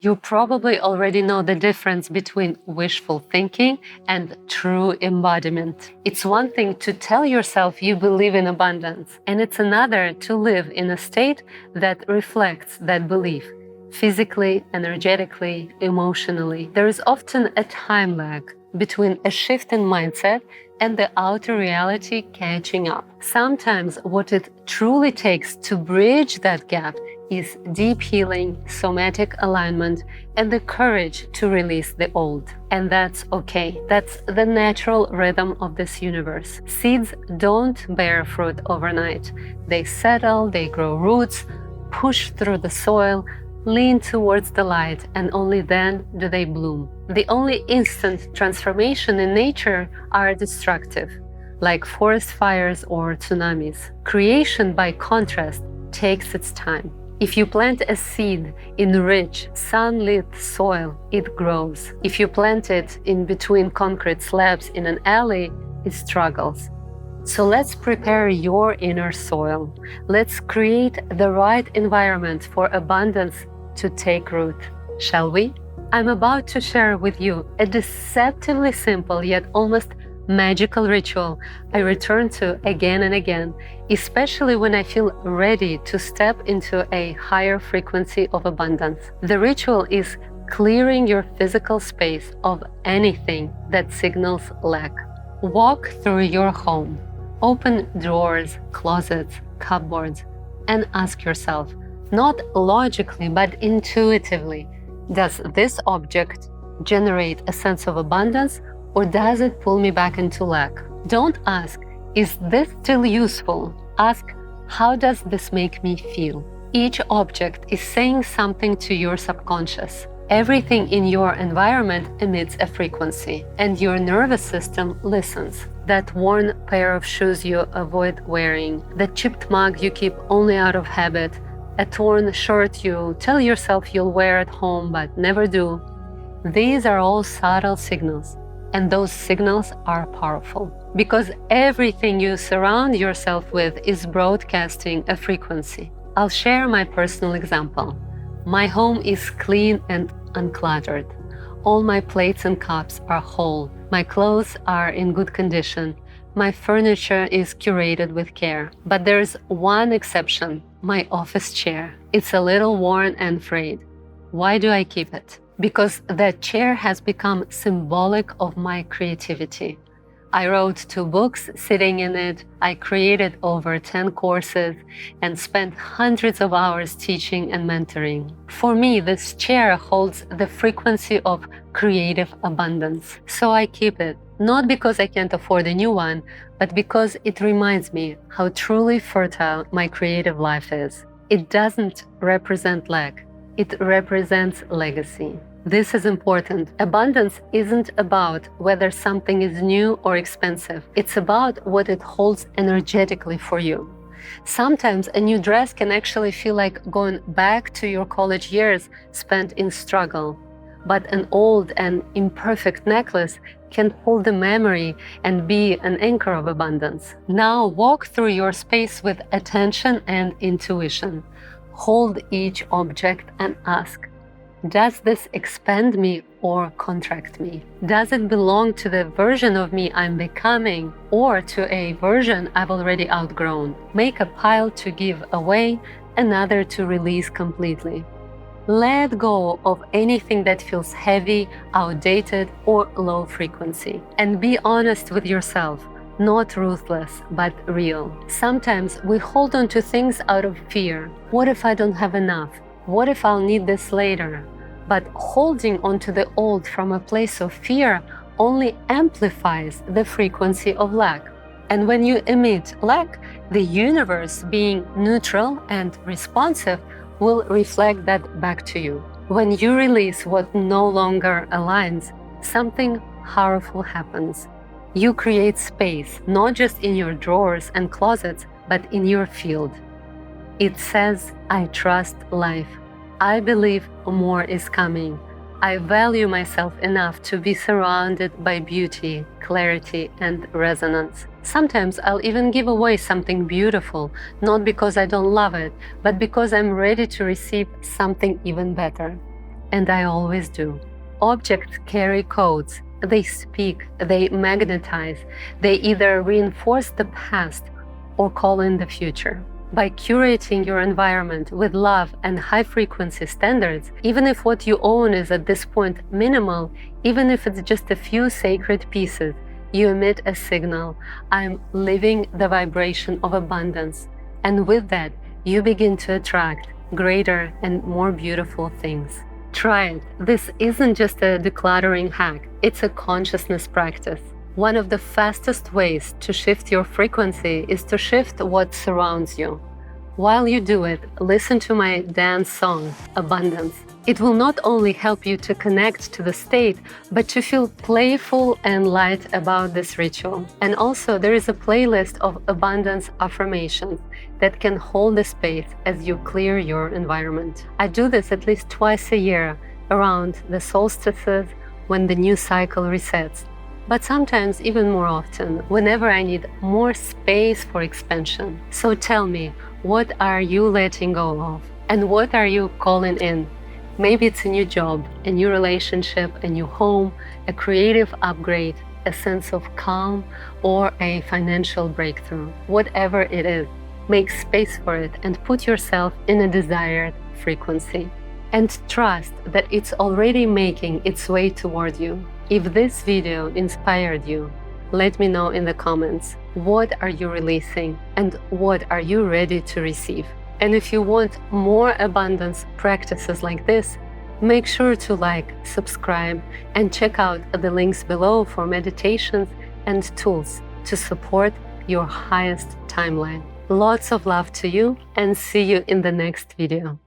You probably already know the difference between wishful thinking and true embodiment. It's one thing to tell yourself you believe in abundance, and it's another to live in a state that reflects that belief. Physically, energetically, emotionally, there is often a time lag between a shift in mindset and the outer reality catching up. Sometimes what it truly takes to bridge that gap is deep healing, somatic alignment, and the courage to release the old. And that's okay. That's the natural rhythm of this universe. Seeds don't bear fruit overnight. They settle, they grow roots, push through the soil, lean towards the light, and only then do they bloom. The only instant transformation in nature are destructive, like forest fires or tsunamis. Creation, by contrast, takes its time. If you plant a seed in rich, sunlit soil, it grows. If you plant it in between concrete slabs in an alley, it struggles. So let's prepare your inner soil. Let's create the right environment for abundance to take root. Shall we? I'm about to share with you a deceptively simple yet almost magical ritual I return to again and again, especially when I feel ready to step into a higher frequency of abundance. The ritual is clearing your physical space of anything that signals lack. Walk through your home, open drawers, closets, cupboards, and ask yourself, not logically but intuitively, does this object generate a sense of abundance, or does it pull me back into lack? Don't ask, is this still useful? Ask, how does this make me feel? Each object is saying something to your subconscious. Everything in your environment emits a frequency, and your nervous system listens. That worn pair of shoes you avoid wearing, the chipped mug you keep only out of habit, a torn shirt you tell yourself you'll wear at home but never do. These are all subtle signals. And those signals are powerful because everything you surround yourself with is broadcasting a frequency. I'll share my personal example. My home is clean and uncluttered. All my plates and cups are whole. My clothes are in good condition. My furniture is curated with care. But there's one exception, my office chair. It's a little worn and frayed. Why do I keep it? Because that chair has become symbolic of my creativity. I wrote 2 books sitting in it, I created over 10 courses, and spent hundreds of hours teaching and mentoring. For me, this chair holds the frequency of creative abundance. So I keep it, not because I can't afford a new one, but because it reminds me how truly fertile my creative life is. It doesn't represent lack, it represents legacy. This is important. Abundance isn't about whether something is new or expensive. It's about what it holds energetically for you. Sometimes a new dress can actually feel like going back to your college years spent in struggle. But an old and imperfect necklace can hold the memory and be an anchor of abundance. Now walk through your space with attention and intuition. Hold each object and ask, does this expand me or contract me? Does it belong to the version of me I'm becoming or to a version I've already outgrown? Make a pile to give away, another to release completely. Let go of anything that feels heavy, outdated, or low frequency. And be honest with yourself, not ruthless, but real. Sometimes we hold on to things out of fear. What if I don't have enough? What if I'll need this later? But holding onto the old from a place of fear only amplifies the frequency of lack. And when you emit lack, the universe, being neutral and responsive, will reflect that back to you. When you release what no longer aligns, something powerful happens. You create space, not just in your drawers and closets, but in your field. It says, I trust life. I believe more is coming. I value myself enough to be surrounded by beauty, clarity, and resonance. Sometimes I'll even give away something beautiful, not because I don't love it, but because I'm ready to receive something even better. and I always do. Objects carry codes. They speak, they magnetize, they either reinforce the past or call in the future. By curating your environment with love and high-frequency standards, even if what you own is at this point minimal, even if it's just a few sacred pieces, you emit a signal: I'm living the vibration of abundance. And with that, you begin to attract greater and more beautiful things. Try it. This isn't just a decluttering hack, it's a consciousness practice. One of the fastest ways to shift your frequency is to shift what surrounds you. While you do it, listen to my dance song, Abundance. It will not only help you to connect to the state, but to feel playful and light about this ritual. And also, there is a playlist of abundance affirmations that can hold the space as you clear your environment. I do this at least twice a year, around the solstices, when the new cycle resets, but sometimes even more often, whenever I need more space for expansion. So tell me, what are you letting go of? And what are you calling in? Maybe it's a new job, a new relationship, a new home, a creative upgrade, a sense of calm, or a financial breakthrough. Whatever it is, make space for it and put yourself in a desired frequency. And trust that it's already making its way toward you. If this video inspired you, let me know in the comments. What are you releasing and what are you ready to receive? And if you want more abundance practices like this, make sure to like, subscribe, and check out the links below for meditations and tools to support your highest timeline. Lots of love to you, and see you in the next video.